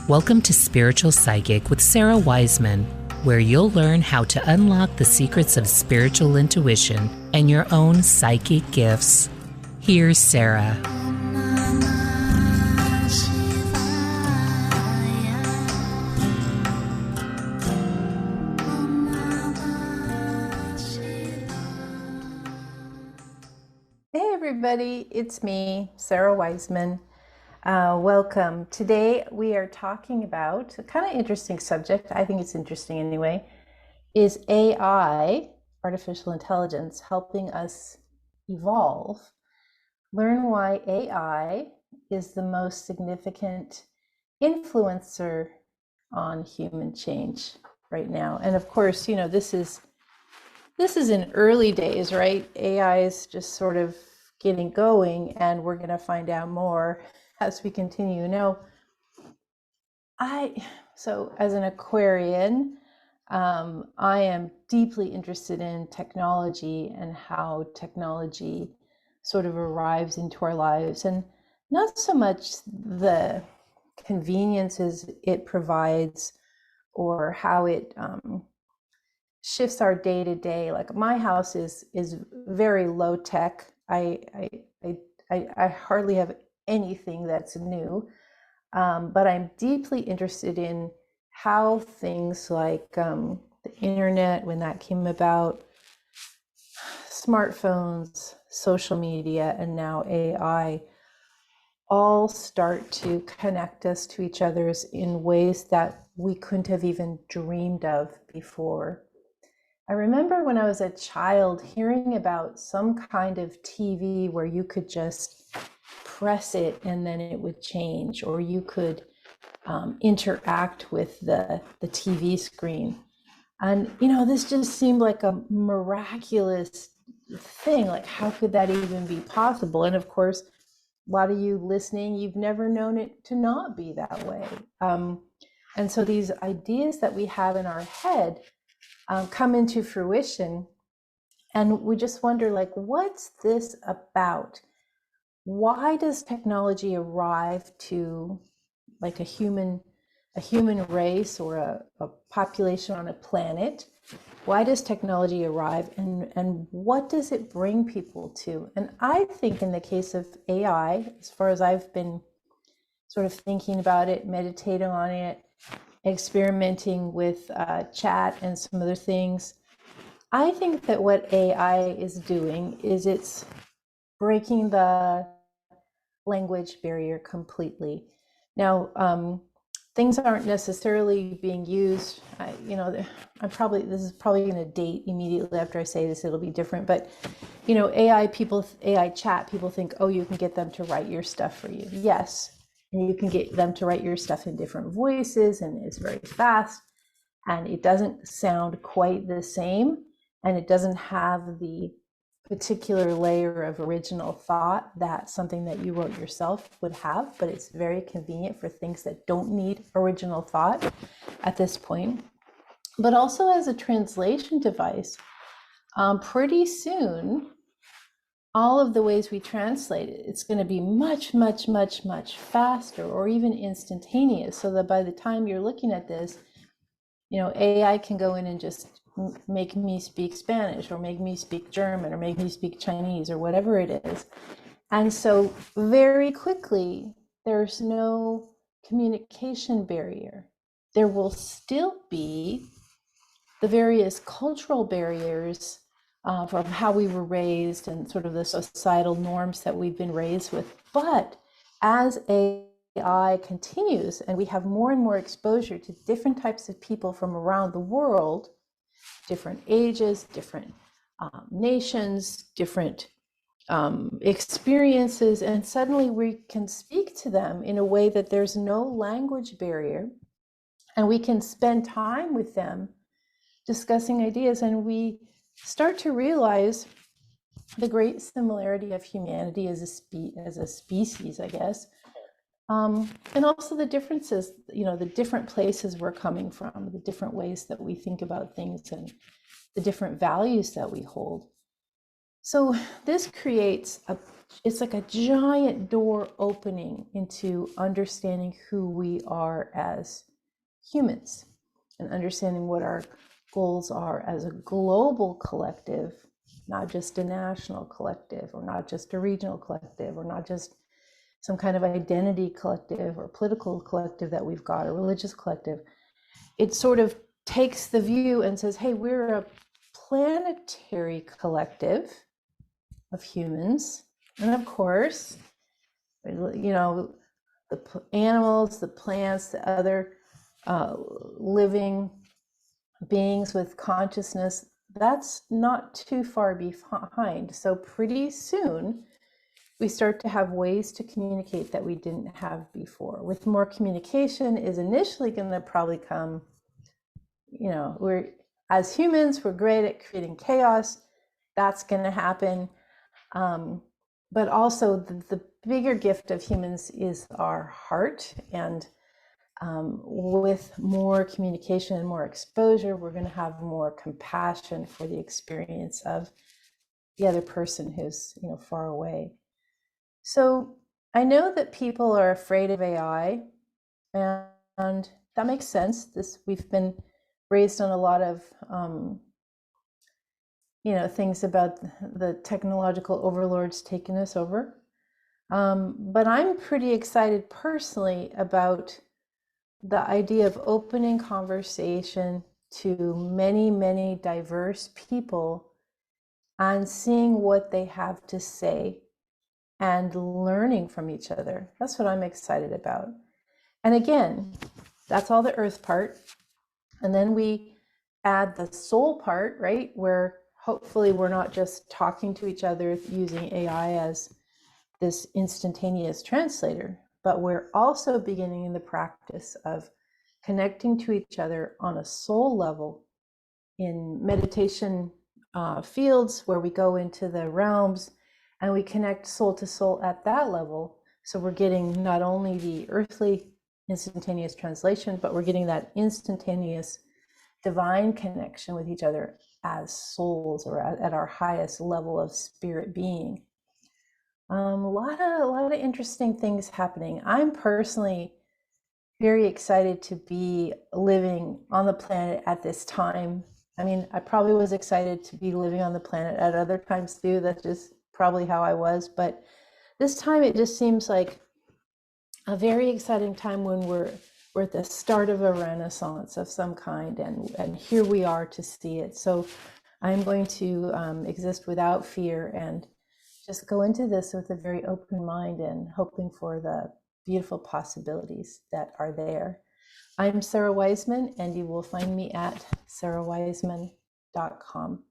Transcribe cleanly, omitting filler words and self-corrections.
Welcome to Spiritual Psychic with Sarah Wiseman, where you'll learn how to unlock the secrets of spiritual intuition and your own psychic gifts. Here's Sarah. Hey everybody, it's me, Sarah Wiseman. Welcome. Today we are talking about a kind of interesting subject. I think it's interesting anyway. Is AI, artificial intelligence, helping us evolve? Learn why AI is the most significant influencer on human change right now. And of course, you know, this is in early days, right? AI is just sort of getting going, and we're going to find out more as we continue. Now, so as an Aquarian, I am deeply interested in technology and how technology sort of arrives into our lives, and not so much the conveniences it provides or how it shifts our day to day. Like my house is very low tech. I hardly have anything that's new, but I'm deeply interested in how things like the internet, when that came about, smartphones, social media, and now AI all start to connect us to each other in ways that we couldn't have even dreamed of before. I remember when I was a child hearing about some kind of TV where you could just press it and then it would change, or you could interact with the TV screen. And, you know, this just seemed like a miraculous thing. Like, how could that even be possible? And of course, a lot of you listening, you've never known it to not be that way. And so these ideas that we have in our head come into fruition, and we just wonder, like, what's this about? Why does technology arrive to like a human race or a population on a planet? Why does technology arrive, and what does it bring people to? And I think in the case of AI, as far as I've been sort of thinking about it, meditating on it, experimenting with chat and some other things, I think that what AI is doing is it's breaking the language barrier completely. Now, things aren't necessarily being used. This is probably going to date immediately after I say this. It'll be different, but you know, AI chat, people think, oh, you can get them to write your stuff for you. Yes, and you can get them to write your stuff in different voices, and it's very fast, and it doesn't sound quite the same, and it doesn't have the particular layer of original thought that something that you wrote yourself would have, but it's very convenient for things that don't need original thought at this point. But also as a translation device, pretty soon, all of the ways we translate it, it's going to be much, much, much, much faster, or even instantaneous, so that by the time you're looking at this, you know, AI can go in and just make me speak Spanish, or make me speak German, or make me speak Chinese, or whatever it is. And so very quickly, there's no communication barrier. There will still be the various cultural barriers from how we were raised and sort of the societal norms that we've been raised with. But as AI continues and we have more and more exposure to different types of people from around the world, different ages, different nations, different experiences, and suddenly we can speak to them in a way that there's no language barrier, and we can spend time with them discussing ideas, and we start to realize the great similarity of humanity as a species, I guess, and also the differences, you know, the different places we're coming from, the different ways that we think about things, and the different values that we hold. So this creates a it's like a giant door opening into understanding who we are as humans and understanding what our goals are as a global collective, not just a national collective, or not just a regional collective, or not just some kind of identity collective or political collective that we've got, a religious collective. It sort of takes the view and says, hey, we're a planetary collective of humans. And of course, you know, the animals, the plants, the other living beings with consciousness, that's not too far behind. So pretty soon, we start to have ways to communicate that we didn't have before. With more communication is initially going to probably come, you know, we're, as humans, we're great at creating chaos. That's going to happen. But also the bigger gift of humans is our heart. And with more communication and more exposure, we're going to have more compassion for the experience of the other person who's, you know, far away. So I know that people are afraid of AI, and that makes sense. We've been raised on a lot of things about the technological overlords taking us over. But I'm pretty excited personally about the idea of opening conversation to many, many diverse people and seeing what they have to say and learning from each other. That's what I'm excited about. And again, that's all the earth part. And then we add the soul part, right? Where hopefully we're not just talking to each other using AI as this instantaneous translator, but we're also beginning the practice of connecting to each other on a soul level in meditation fields where we go into the realms and we connect soul to soul at that level. So we're getting not only the earthly instantaneous translation, but we're getting that instantaneous divine connection with each other as souls, or at our highest level of spirit being. A lot of interesting things happening. I'm personally very excited to be living on the planet at this time. I mean, I probably was excited to be living on the planet at other times too. That's just probably how I was. But this time it just seems like a very exciting time when we're at the start of a renaissance of some kind, and here we are to see it. So I'm going to exist without fear and just go into this with a very open mind and hoping for the beautiful possibilities that are there. I'm Sarah Wiseman, and you will find me at sarahwiseman.com.